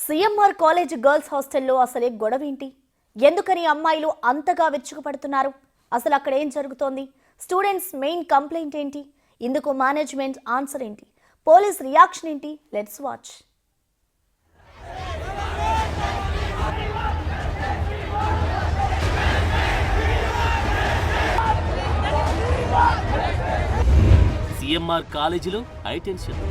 CMR college girls హాస్టల్లో అసలే గొడవేంటి? ఎందుకని అమ్మాయిలు అంతగా విరుచుకుపడుతున్నారు? అసలు అక్కడ ఏం జరుగుతోంది? స్టూడెంట్స్ మెయిన్ కంప్లైంట్ ఏంటి? ఇందుకు మేనేజ్మెంట్ ఆన్సర్ ఏంటి? పోలీస్ రియాక్షన్ ఏంటి? Let's watch. సిఎంఆర్ కాలేజీలో high tension.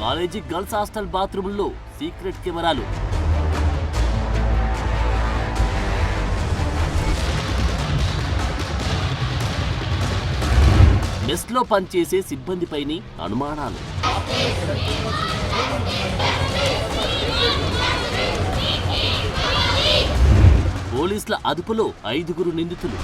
College girls hostel బాత్రూంలో సీక్రెట్ కెమెరాలు. మెస్లో పనిచేసే సిబ్బందిపైని అనుమానాలు. పోలీసుల అదుపులో 5 నిందితులు.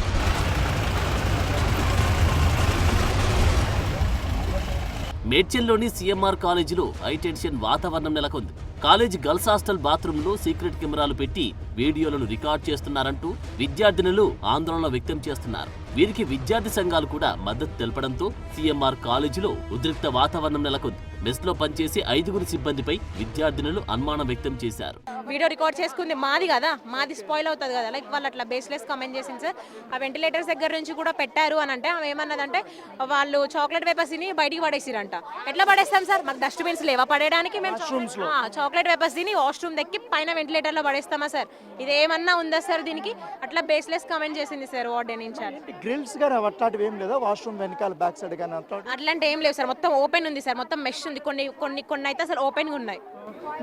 మేడ్చల్లోని సిఎంఆర్ కాలేజీలో హై టెన్షన్ వాతావరణం నెలకొంది. కాలేజీ గర్ల్స్ హాస్టల్ బాత్రూంలో సీక్రెట్ కెమెరాలు పెట్టి వీడియోలను రికార్డ్ చేస్తున్నారంటూ విద్యార్థినులు ఆందోళన వ్యక్తం చేస్తున్నారు. వీరికి విద్యార్థి సంఘాలు కూడా మద్దతు తెలపడంతో సిఎంఆర్ కాలేజీలో ఉద్రిక్త వాతావరణం నెలకొంది. మెస్లో పనిచేసే 5 సిబ్బందిపై విద్యార్థినులు అనుమానం వ్యక్తం చేశారు. వీడియో రికార్డ్ చేసుకుంది మాది కదా, మాది స్పాయిల్ అవుతుంది కదా. లైక్ వాళ్ళు అట్లా బేస్లెస్ కమెంట్ చేసింది సార్. ఆ వెంటిలేటర్స్ దగ్గర నుంచి కూడా పెట్టారు అని అంటే ఆమె ఏమన్నదంటే వాళ్ళు చాక్లెట్ వేపర్స్ని బయటికి పడేసిరంట. ఎట్లా పడేస్తాం సార్? మాకు డస్ట్బిన్స్ లేవా పడేయడానికి? మేము చాక్లెట్ వేపర్స్ని వాష్రూమ్ దక్కి పైన వెంటిలేటర్లో పడేస్తామా సార్? ఇది ఏమన్నా ఉందా సార్ దీనికి? అట్లా బేస్లెస్ కమెంట్ చేసింది సార్ వార్డెన్ ఇన్ఛార్జ్. గ్రిల్స్ గాని అట్లాంటివి ఏం లేదా? వాష్రూమ్ వెనకాల బ్యాక్ సైడ్ గాని అట్లాంటి ఏం లేవు సార్. మొత్తం ఓపెన్ ఉంది సార్, మొత్తం మెష్ ఉంది. కొన్ని అయితే అసలు ఓపెన్ గా ఉన్నాయి.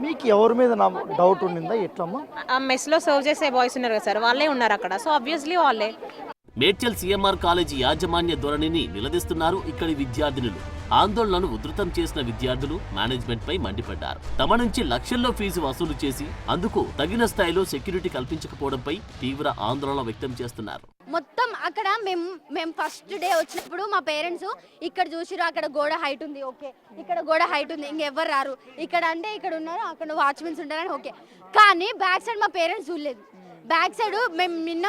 మీకు ఎవరి మీద డౌట్ ఉండిందా? ఎట్లమ్మా? ఆ మెస్ లో సర్వ్ చేసే బాయ్స్ ఉన్నారు కదా సార్, వాళ్ళే ఉన్నారు అక్కడ. సో ఆబ్వియస్లీ వాళ్ళే. మేడ్చల్ సిఎంఆర్ కాలేజీ యాజమాన్య ధోరణిని నిలదీస్తున్నారు ఇక్కడి విద్యార్థినులు. ఆందోళనను ఉధృతం చేసిన విద్యార్థులు మేనేజ్మెంట్ పై మండిపడ్డారు. తమ నుంచి లక్షల్లో ఫీజు వసూలు చేసి అందుకు తగిన స్థాయిలో సెక్యూరిటీ కల్పించకపోవడంపై తీవ్ర ఆందోళన వ్యక్తం చేస్తున్నారు. మొత్తం అక్కడ మేము ఫస్ట్ డే వచ్చినప్పుడు మా పేరెంట్స్ ఇక్కడ చూసిరు, అక్కడ గోడ హైట్ ఉంది, ఓకే, ఇక్కడ గోడ హైట్ ఉంది, ఇంకెవ్వరు రారు ఇక్కడ అంటే ఇక్కడ ఉన్నారు, అక్కడ వాచ్మెన్స్ ఉంటారని ఓకే. కానీ బ్యాక్ సైడ్ మా పేరెంట్స్ చూడలేదు. బ్యాక్ సైడ్ మేము నిన్న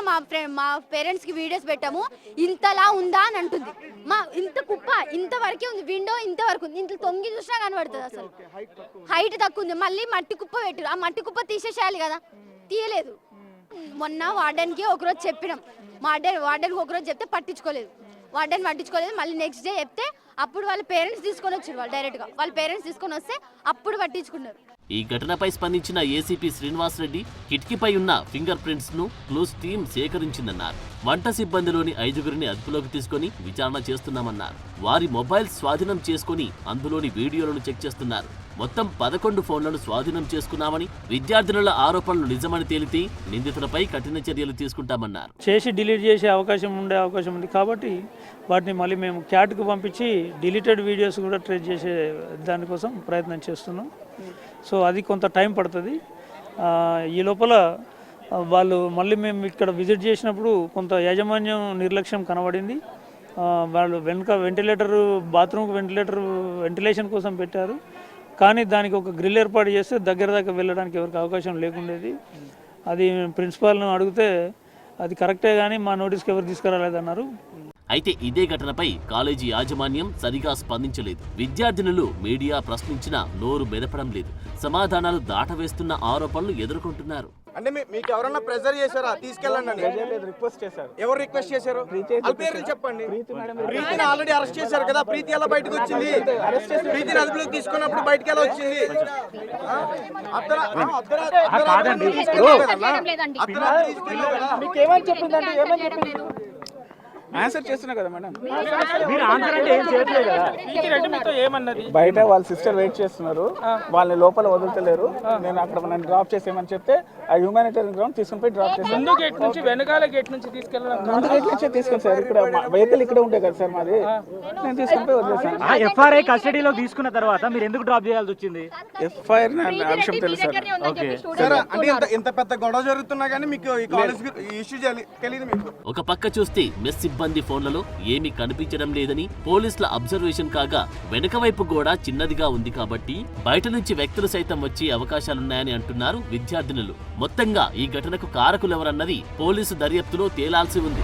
మా పేరెంట్స్కి వీడియోస్ పెట్టాము, ఇంతలా ఉందా అని అంటుంది. ఇంత కుప్ప ఇంతవరకే ఉంది, విండో ఇంతవరకు ఉంది, ఇంత తొంగి చూసినా కనబడుతుంది. అసలు హైట్ తక్కువ ఉంది. మళ్ళీ మట్టి కుప్ప పెట్టారు, ఆ మట్టి కుప్ప తీసేసేయాలి కదా, తీయలేదు. మొన్న వార్డెన్కి ఒకరోజు చెప్పినాం, వార్డెన్కి ఒకరోజు చెప్తే పట్టించుకోలేదు. మళ్ళీ నెక్స్ట్ డే చెప్తే అప్పుడు వాళ్ళ పేరెంట్స్ తీసుకొని వచ్చారు. వాళ్ళు డైరెక్ట్గా వాళ్ళ పేరెంట్స్ తీసుకొని వస్తే అప్పుడు పట్టించుకున్నారు. ఈ ఘటనపై స్పందించిన ఏసీపీ శ్రీనివాస్ రెడ్డి కిటికీపై ఉన్న ఫింగర్ ప్రింట్స్ ను క్లూస్ టీం సేకరించిందన్నారు. వంట సిబ్బందిలోని 5 అదుపులోకి తీసుకుని విచారణ చేస్తున్నామన్నారు. వారి మొబైల్ స్వాధీనం చేసుకుని అందులోని వీడియోలను చెక్ చేస్తున్నారు. మొత్తం 11 ఫోన్లను స్వాధీనం చేసుకున్నామని, విద్యార్థినుల ఆరోపణలు నిజమని తేలితే నిందితులపై కఠిన చర్యలు తీసుకుంటామన్నారు. చేసి డిలీట్ చేసే అవకాశం ఉంది కాబట్టి వాటిని మళ్ళీ మేము క్యాట్కు పంపించి డిలీటెడ్ వీడియోస్ కూడా ట్రేస్ చేసే దానికోసం ప్రయత్నం చేస్తున్నాం. సో అది కొంత టైం పడుతుంది. ఈ లోపల వాళ్ళు మళ్ళీ మేము ఇక్కడ విజిట్ చేసినప్పుడు కొంత యాజమాన్యం నిర్లక్ష్యం కనబడింది. వాళ్ళు బాత్రూమ్కి వెంటిలేషన్ కోసం పెట్టారు, కానీ దానికి ఒక గ్రిల్ ఏర్పాటు చేస్తే దగ్గర వెళ్ళడానికి ఎవరికి అవకాశం లేకుండేది. అది ప్రిన్సిపాల్ను అడిగితే అది కరెక్టే కానీ మా నోటీస్కి ఎవరు తీసుకురాలేదన్నారు. అయితే ఇదే ఘటనపై కాలేజీ యాజమాన్యం సరిగా స్పందించలేదు. విద్యార్థినులు మీడియా ప్రశ్నించినా నోరు మెదపడం లేదు. సమాధానాలు దాటవేస్తున్న ఆరోపణలు ఎదుర్కొంటున్నారు. అంటే మీకు ఎవరన్నా ప్రెజర్ చేశారా? తీసుకెళ్ళండి. రిక్వెస్ట్ చేశారు. ఎవరు రిక్వెస్ట్ చేశారు? పేర్లు చెప్పండి. ప్రీతిని ఆల్రెడీ అరెస్ట్ చేశారు కదా. ప్రీతి ఎలా బయటకు వచ్చింది? ప్రీతిని అదుపులోకి తీసుకున్నప్పుడు బయటకి ఎలా వచ్చింది? మీకేమని చెప్పిందండి? ఏమని చెప్పింది? ఆన్సర్ చేస్తున్నా కదా మేడం. బయట వాళ్ళ సిస్టర్ వెయిట్ చేస్తున్నారు, వాళ్ళని లోపల వదులుతలేరు. నేను అక్కడ నన్ను డ్రాప్ చేసేయమని చెప్తే ఆ హ్యూమానిటేరియన్ గ్రౌండ్ తీసుకుని పోయి డ్రాప్ చేస్తాను. ముందు గేట్ నుంచి వెనకాల గేట్ నుంచి తీసుకెళ్ళడం. ముందు గేట్ నుంచే తీసుకుని సార్, ఇక్కడ వెహికల్ ఇక్కడ ఉంటాయి కదా సార్ మాది, నేను తీసుకుని పోయి వదిలేసాను. ఎఫ్ఐఆర్ కస్టడీలో తీసుకున్న తర్వాత మీరు ఎందుకు డ్రాప్ చేయాల్సి వచ్చింది? ఎఫ్ఐఆర్ ఆ విషయం తెలుసు సార్. అంటే ఇంత పెద్ద గొడవ జరుగుతున్నా కానీ మీకు ఈ కాలేజ్ ఇష్యూ తెలియదు మీకు. ఒక పక్క చూస్తే మెస్ సిబ్బంది మంది ఫోన్లలో ఏమీ కనిపించడం లేదని పోలీసుల అబ్జర్వేషన్ కాగా వెనుక వైపు గోడ చిన్నదిగా ఉంది కాబట్టి బయట నుంచి వ్యక్తులు సైతం వచ్చే అవకాశాలున్నాయని అంటున్నారు విద్యార్థినులు. మొత్తంగా ఈ ఘటనకు కారకులెవరన్నది పోలీసు దర్యాప్తులో తేలాల్సి ఉంది.